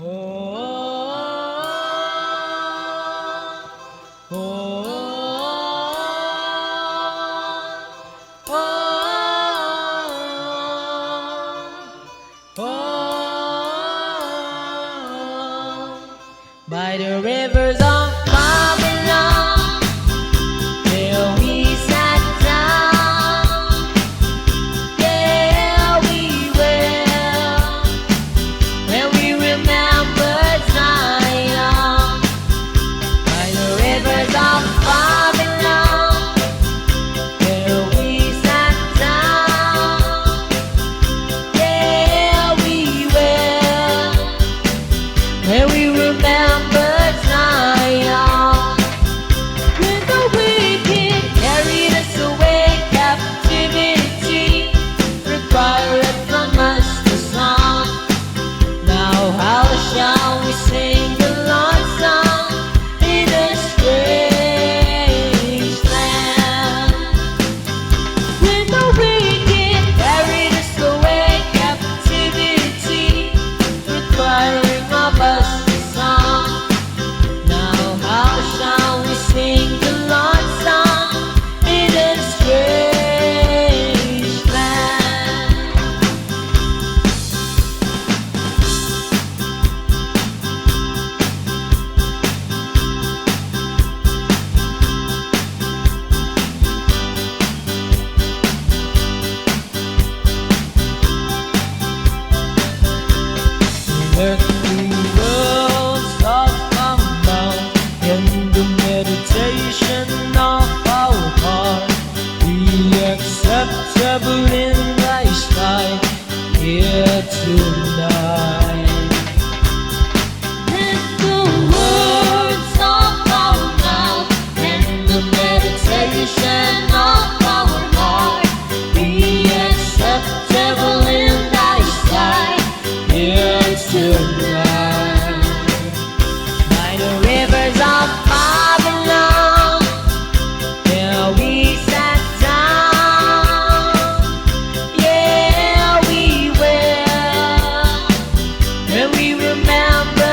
oh, oh, oh. By the rivers of Babylon, there we sat down. Yeah, we will, when we remember Zion. By the rivers of Babylon, there we sat down. Yeah, we will, when we remember Zion. When the wicked carried us away captivity, required from us the song. Now how shall we sing the Lord's song in a strange land? When the wicked carried us away captivity, requiring of us the song. Now how shall we sing the Lord's song in a strange land? Let the words of our mouth and the meditation of our heart be acceptable in thy sight here tonight. Let the words of our mouth and the meditation of our heart be acceptable in thy sight here tonight. By the rivers of Babylon, there we sat down. Yeah, we will, when we remember